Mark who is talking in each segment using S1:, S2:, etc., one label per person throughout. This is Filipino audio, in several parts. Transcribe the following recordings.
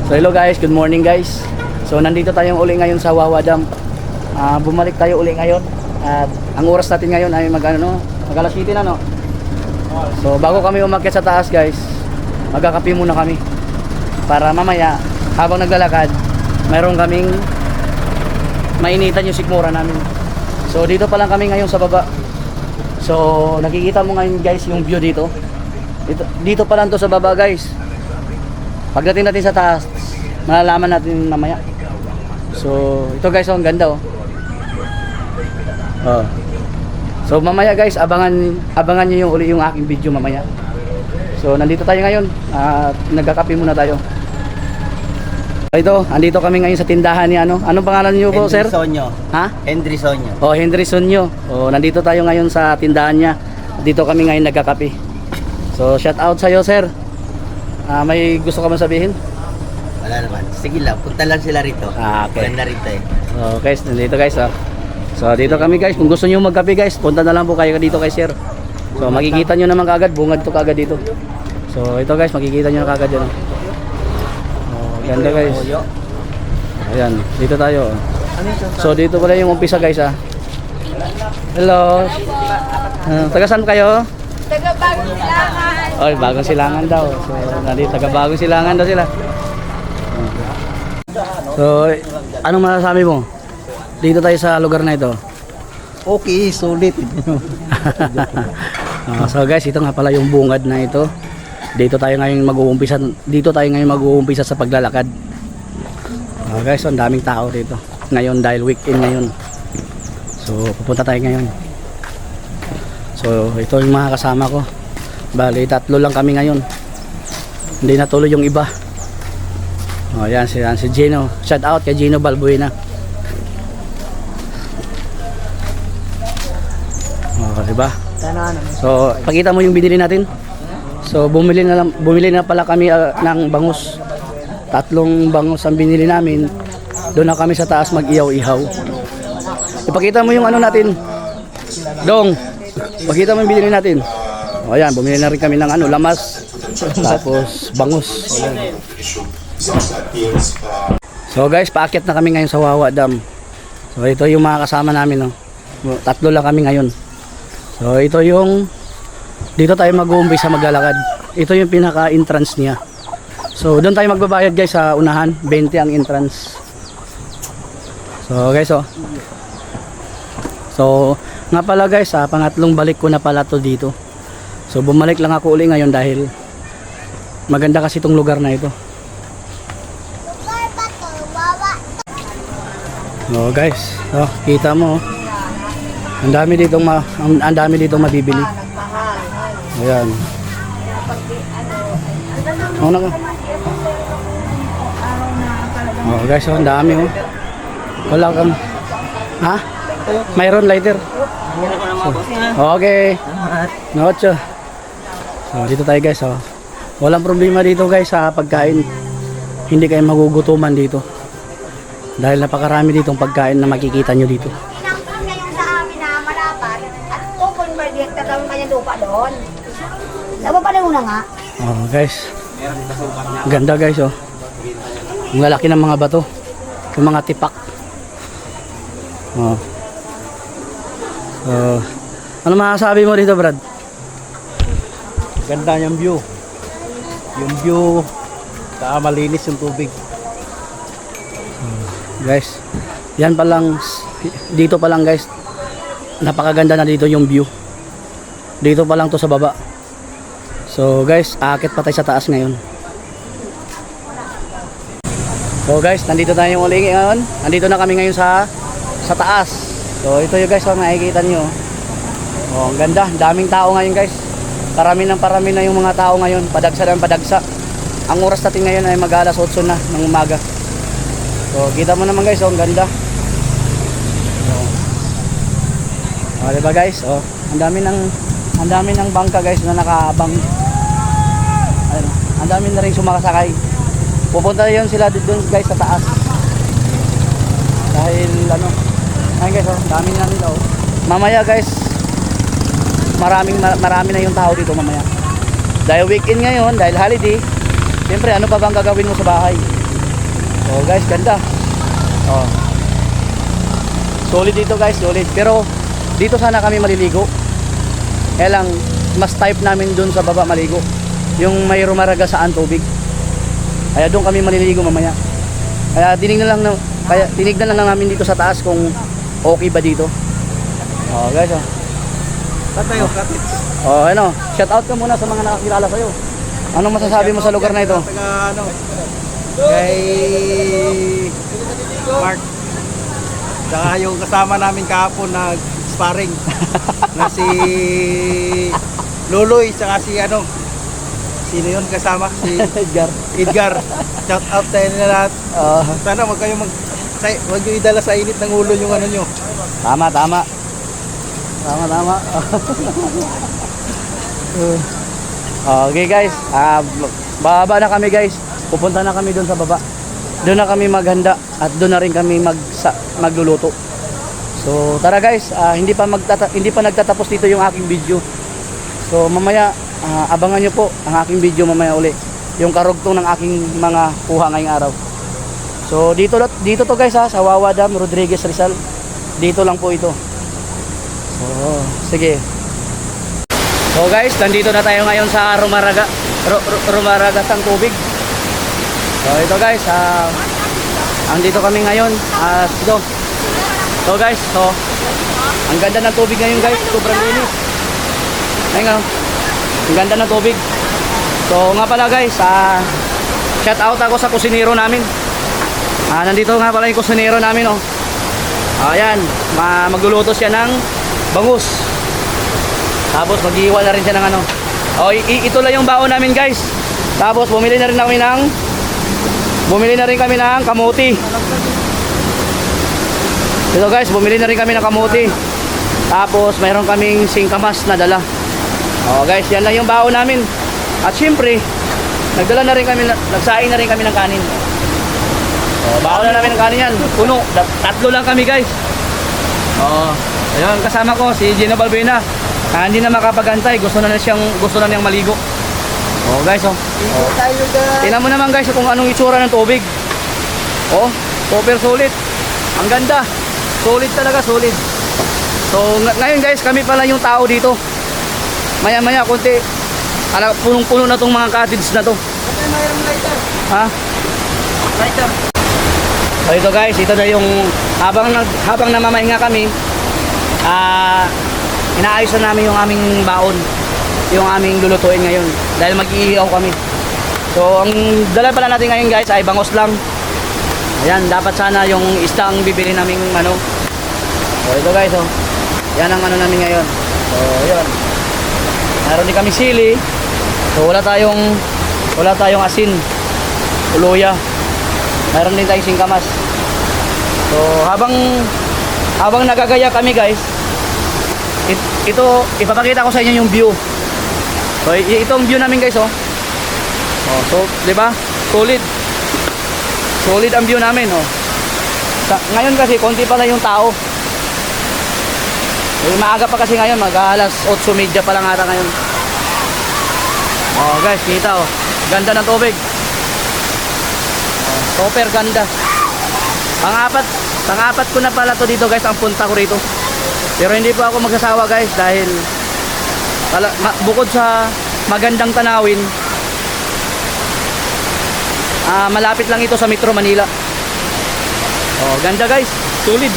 S1: So hello guys, good morning guys. So nandito tayong uli ngayon sa Wawa Dam. Bumalik tayo uli ngayon. At ang oras natin ngayon ay mag-alas 7 na, no? So bago kami umakyat sa taas guys, magkakape muna kami. Para mamaya habang naglalakad, mayroon kaming mainitan yung sikmura namin. So dito pa lang kami ngayon sa baba. So nakikita mo ngayon guys yung view dito. Dito pa lang to sa baba guys. Pagdating natin sa taas, malalaman natin mamaya. So, ito guys, ang ganda oh. So, mamaya guys, abangan niyo yung uli yung aking video mamaya. So, nandito tayo ngayon. Nagkakape muna tayo. Ito, andito kami ngayon sa tindahan ni ano. Anong pangalan niyo po, sir?
S2: Henry Sonyo.
S1: Ha?
S2: Henry Sonyo.
S1: Oh, Henry Sonyo. Oh, nandito tayo ngayon sa tindahan niya. Dito kami ngayon nagkakape. So, shout out sa iyo, sir. May gusto ka man sabihin?
S2: Wala naman. Sige lang, punta lang sila rito.
S1: Okay.
S2: Ganda rito eh.
S1: Okay, nandito guys oh. So dito kami guys, kung gusto niyo magkape guys, punta na lang po kayo dito kay sir. So makikita niyo naman kaagad, bungad to kaagad dito. So ito guys, makikita niyo na kaagad yan. Oh, ganda guys. Ayan, dito tayo. So dito pala yung umpisa guys ah. Hello. Taga saan kayo?
S3: Taga Bagong Silangan.
S1: Oy, Bagong Silangan daw. So nandito taga Bagong Silangan daw sila. So, anong masasabi mo? Dito tayo sa lugar na ito.
S2: Okay, sulit.
S1: So guys, ito nga pala yung bungad na ito. Dito tayo ngayon mag-uumpisa sa paglalakad. Guys, ang daming tao dito. Ngayon dahil weekend ngayon. So, pupunta tayo ngayon. So, ito yung mga kasama ko. Bali, 3 lang kami ngayon. Hindi natuloy yung iba. Yan si Gino. Shout out kay Gino Balbuena. Diba? So, pakita mo yung binili natin. So, bumili na pala kami ng bangus. 3 bangus ang binili namin. Doon na kami sa taas mag-ihaw-ihaw. Ipakita mo yung ano natin. Dong, pakita mo yung binili natin. Ayan, bumili na rin kami ng lamas. Tapos bangus. So guys, paakyat na kami ngayon sa Wawa Dam. So ito yung mga kasama namin, no? 3 lang kami ngayon. So ito yung dito tayo mag-uumpisa maglalakad. Ito yung pinaka-entrance niya. So doon tayo magbabayad guys sa unahan, 20 ang entrance. So guys, oh. So nga pala guys, pangatlong balik ko na pala to dito. So bumalik lang ako uli ngayon dahil maganda kasi itong lugar na ito. Oh guys, kita mo. Ang dami ditong mabibili. Ayan. Oh guys, ang dami oh. Wala kang mayroon lighter. Okay. Nocho. So dito tayo guys, oh. Walang problema dito guys sa pagkain. Hindi kayo magugutuman dito. Dahil napakarami ditong pagkain na makikita nyo dito.
S3: Inampun niya yung sa amin na malapad at 2.5 hectare kami kanya lupa doon. Labo pa na nga.
S1: Oh guys. Ganda guys oh. Ang lalaki ng mga bato. Yung mga tipak. Oh. Ano masasabi mo dito, Brad?
S2: Ganda niyang view. Yung view, saka malinis yung tubig.
S1: Guys, yan pa lang, dito pa lang guys, napakaganda na dito yung view. Dito pa lang to sa baba. So guys, aakit pa tayo sa taas ngayon. So guys, nandito tayo ulit ngayon. Nandito na kami ngayon sa taas. So ito yung guys, makikita niyo. Oh, ang ganda, daming tao ngayon guys. Parami na yung mga tao ngayon, padagsa ng padagsa. Ang oras natin ngayon ay mag-alas 8 na ng umaga. So kita mo naman guys, oh, ang ganda. Oh, diba guys? Oh, ang dami ng bangka guys na nakaabang. Ayun, ang dami na rin sumakasakay. Pupunta yun sila doon guys sa taas. Dahil ano, ayun guys, oh, dami na nila oh. Mamaya guys, marami na yung tao dito mamaya. Dahil weekend ngayon, dahil holiday, siyempre ano pa bang gagawin mo sa bahay? Oh guys, ganda. Oh. Solid dito guys, solid. Pero dito sana kami maliligo. Kaya lang, mas type namin dun sa baba maligo. Yung may rumaraga saan tubig. Kaya doon kami maliligo mamaya. Kaya tinignan lang namin dito sa taas kung okay ba dito. Oh guys, oh.
S2: Saan tayo? Kapit.
S1: Oh, ano, shout out ka muna sa mga nakakilala sa'yo. Anong masasabi mo sa lugar na ito?
S2: Taga ano? Kay Mark. Saka yung kasama namin kahapon na sparring na si Luloy, saka si ano, sino yun kasama? Si
S1: Edgar.
S2: Edgar. Shout out tayo nila lahat. Sana wag kayo wag nyo idala sa init ng ulo yung ano nyo.
S1: Tama. Okay guys, bababa na kami guys. Pupunta na kami doon sa baba. Doon na kami maghanda at doon na rin kami magluluto. So tara guys, hindi pa nagtatapos dito yung aking video. So mamaya abangan nyo po ang aking video mamaya uli. Yung karugtong ng aking mga kuha ngayong araw. So dito to guys sa Wawa Dam, Rodriguez, Rizal. Dito lang po ito. So sige. So guys, nandito na tayo ngayon sa Rumaragasang tubig. So ito guys, andito kami ngayon. Ito. So guys, ang ganda ng tubig ngayon guys, sobrang linis. Ayun, ang ganda ng tubig. So nga pala guys, shout out ako sa kusinero namin. Nandito nga pala yung kusinero namin oh. Ayan, magluluto siya ng bangus. Tapos maghihiwa na rin siya ng ano. Ito lang yung baon namin guys. Tapos bumili na rin kami ng kamuti. Ito guys, bumili na rin kami ng kamuti. Tapos mayroon kaming singkamas na dala. Guys, yan lang yung baon namin. At syempre, nagsaing na rin kami ng kanin. Baon na namin ng kanin yan. Puno, tatlo lang kami guys. Ayun, kasama ko si Gino Balbina. Hindi na makapagantay, gusto na niyang maligo. Guys, tingnan mo naman guys kung anong itsura ng tubig. Super solid. Ang ganda. Solid talaga, solid. So ngayon guys, kami pala yung tao dito. Maya konti, punong-puno na tong mga cottage na to.
S2: Mayroong lighter. Lighter.
S1: So ito guys, ito na yung habang namamahinga kami, inaayos na namin yung aming baon, yung aming lulutuin ngayon dahil mag-iihaw kami. So ang dala pala natin ngayon guys ay bangos lang. Ayan, dapat sana yung isda ang bibili naming ano. So ito guys, yan ang ano namin ngayon. So yun, meron din kami sili. So wala tayong asin, uluya. Meron din tayong singkamas. So habang nagagaya kami guys, ito ipapakita ko sa inyo yung view. So itong view namin guys so di ba? Solid ang view namin ngayon kasi konti pa lang yung tao. Maaga pa kasi ngayon, mag-alas 8:30 pa lang ata ngayon. Guys, kita ganda ng tubig. Super ganda. Pang-apat ko na pala to dito guys, ang punta ko rito. Pero hindi po ako magsasawa guys dahil bukod sa magandang tanawin, malapit lang ito sa Metro Manila. Oh, ganda guys, solid.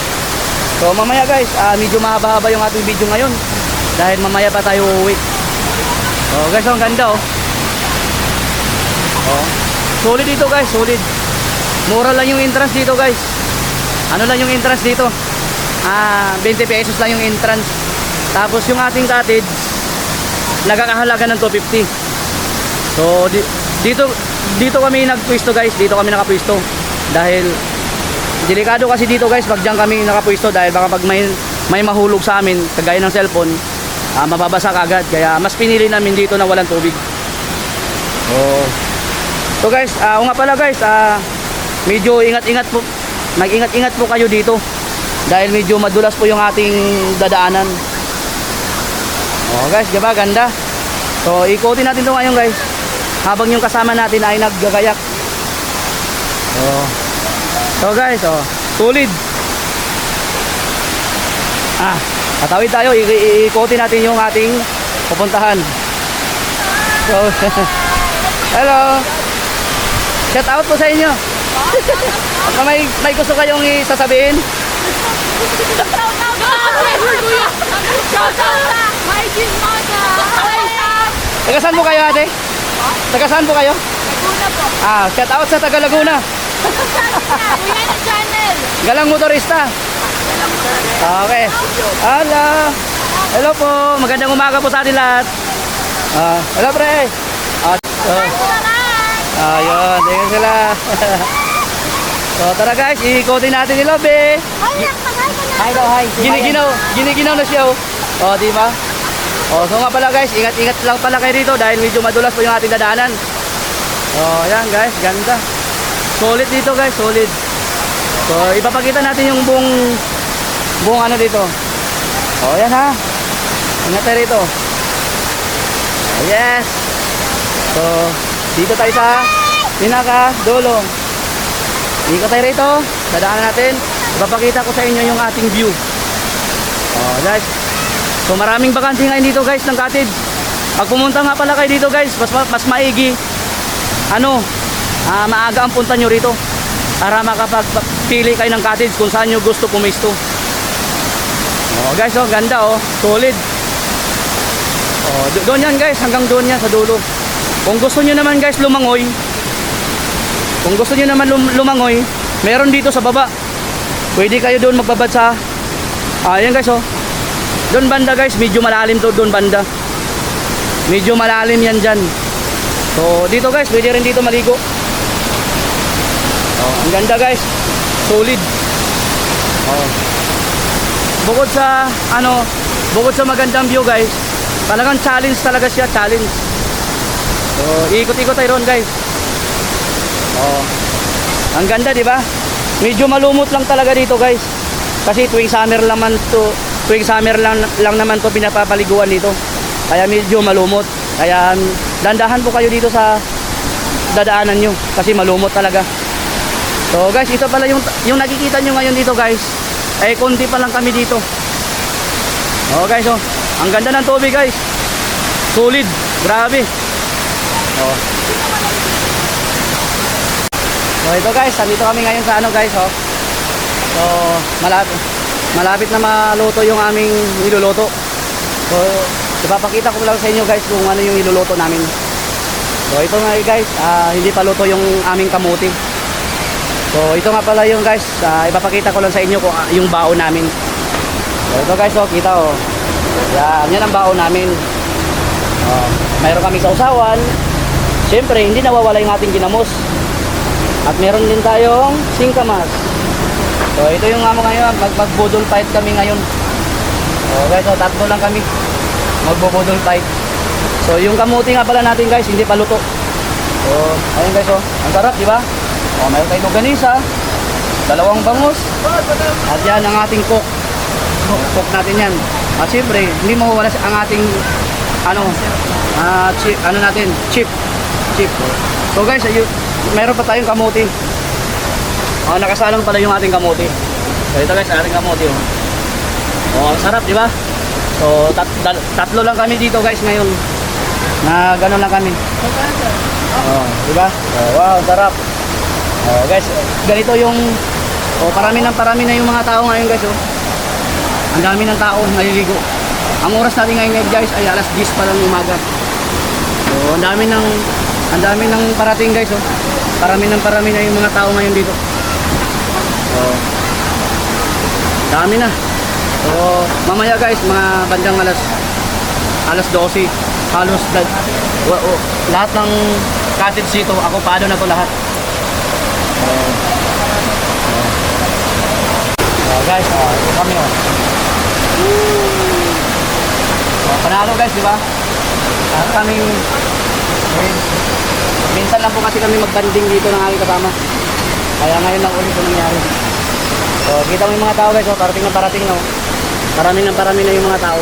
S1: So mamaya guys, medyo mahaba-haba yung ating video ngayon dahil mamaya pa tayo uuwi. Oh guys, ang ganda oh. Oh, solid dito guys, solid. Mura lang yung entrance dito guys. Ano lang yung entrance dito? 20 pesos lang yung entrance. Tapos yung ating cottage nagkakahalaga ng 250. So dito kami nagpwesto guys, dito kami nakapwesto dahil delikado kasi dito guys pag diyan kami nakapwesto dahil baka pag may mahulog sa amin kagaya ng cellphone, mababasa agad, kaya mas pinili namin dito na walang tubig. Oh. So guys, o nga pala guys, medyo ingat-ingat po, mag-ingat-ingat po kayo dito dahil medyo madulas po yung ating dadaanan. Oh guys, diba ganda? So ikutin natin ito ngayon guys habang yung kasama natin ay naggagayak. So guys, solid. Tatawid tayo, ikutin natin yung ating pupuntahan. So hello. Shout out po sa inyo. May gusto kayong isasabihin? Taga saan po kayo ate? Taga saan po kayo?
S3: Laguna po.
S1: Shout out sa taga Laguna.
S3: Kuya na channel.
S1: Galang motorista. Okay. Hello po. Magandang umaga po sa atin lahat. Hello pre. Ayun, tingnan sila. So tara guys, ikutin natin ni Lobby.
S3: Hi daw, hi.
S1: Giniginaw na siya oh. Oh, di ba? Oh, so nga pala guys, ingat-ingat lang pala kayo dito dahil medyo madulas po yung ating dadaanan. Oh, yan guys, ganda. Solid dito guys, solid. So ipapakita natin yung buong ano dito. Oh, yan ha. Ingat tayo rito. Oh, yes. So dito tayo sa pinaka dulo. Ikot tayo rito, dadaanan natin. Ipapakita ko sa inyo yung ating view. Oh guys, so maraming bakante ngayon dito guys ng cottage. Pag pumunta nga pala kayo dito guys, mas maigi maaga ang punta nyo rito para makapagpili kayo ng cottage kung saan nyo gusto pumisto. Oh guys, ganda solid. Doon yan guys, hanggang doon yan sa dulo. Kung gusto nyo naman guys lumangoy, meron dito sa baba. Pwede kayo doon magbabad sa ayan guys doon banda guys, medyo malalim to doon banda. Medyo malalim yan dyan. So dito guys, pwede rin dito maligo. Ang ganda guys, solid. Bukod sa magandang view guys, talagang challenge talaga siya, challenge. So ikot-ikot tayo ron guys. Ang ganda, di ba? Medyo malumot lang talaga dito guys. Kasi tuwing summer lang naman to pinapapaliguan dito. Kaya medyo malumot. Kaya dandahan po kayo dito sa dadaanan nyo kasi malumot talaga. So guys, ito pala yung nakikita nyo ngayon dito guys. Konti pa lang kami dito. Guys, ang ganda ng tubig guys. Solid, grabe. So ito guys, dito kami ngayon sa guys So malapit na maluto yung aming niluluto. So ipapakita ko lang sa inyo guys kung ano yung niluluto namin. So ito nga guys, hindi pa luto yung aming kamuti. So ito nga pala yung guys, ipapakita ko lang sa inyo kung yung baon namin. So ito guys, kita yan ang baon namin. Mayroon kami sa usawan. Siyempre hindi nawawala yung ating ginamos. At meron din tayong singkamas. So ito yung ngayon, magbudol fight kami ngayon. Okay, so tatlo lang kami magbubudol fight. So yung kamuti nga pala natin guys, hindi pa luto. So ayun guys, ang sarap, di ba? Meron tayong longganisa, dalawang bangus, at yan ang ating cook. Cook natin yan. At siyempre, hindi mawawala ang ating chip. So guys, meron pa tayong kamuti. Nakasalang pala yung ating kamuti. So ito guys, ating kamuti. Ang sarap, di ba? So tatlo lang kami dito guys ngayon. Na gano'n lang kami. Di ba? Wow, sarap. Oh, guys, ganito yung parami na yung mga tao ngayon, guys, oh. Ang dami ng tao naliligo. Ang oras natin ngayon, guys, ay alas 10 pa lang umaga. So, ang dami ng parating, guys, oh. Parami na yung mga tao ngayon dito. So, dami na. So, mamaya, guys, mga bandang alas 12, halos lahat ng cottage dito, ako paano na to lahat. Guys, ito kami, oh. Panalo, guys, di ba? Kami minsan lang po kasi kami magbanding dito ng aking kasama. Kaya ngayon lang ulit ito nangyari. So, kita mo yung mga tao, guys, oh, parating na, oh. Parami na yung mga tao.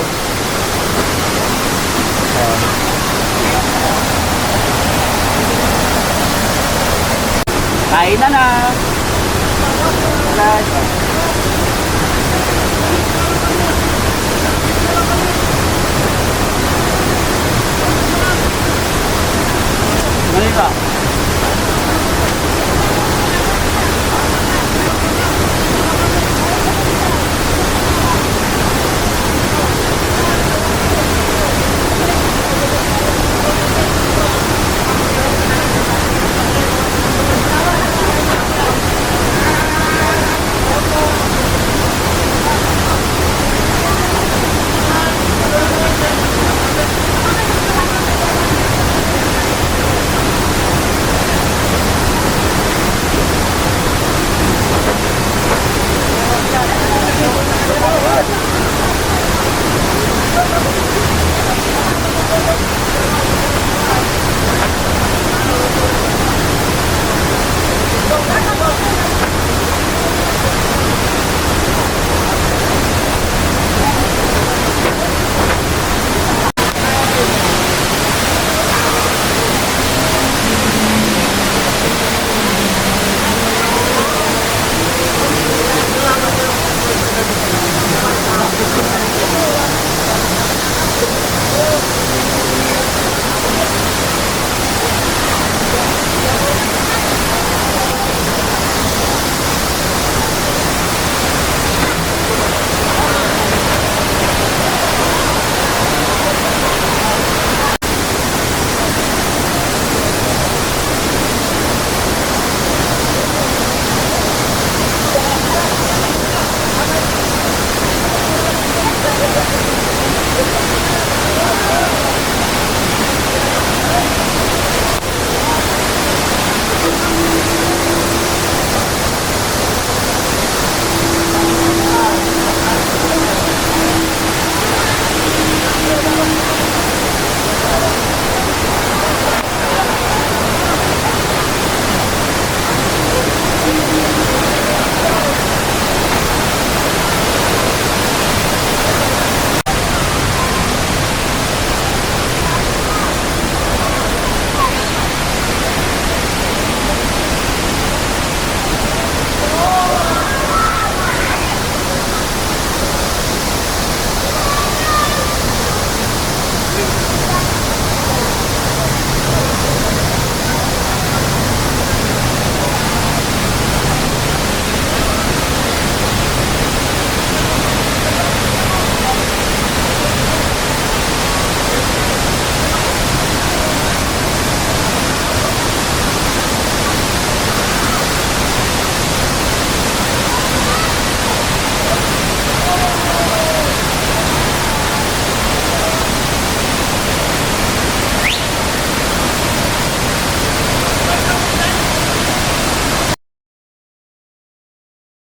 S1: Kain na. Ganito.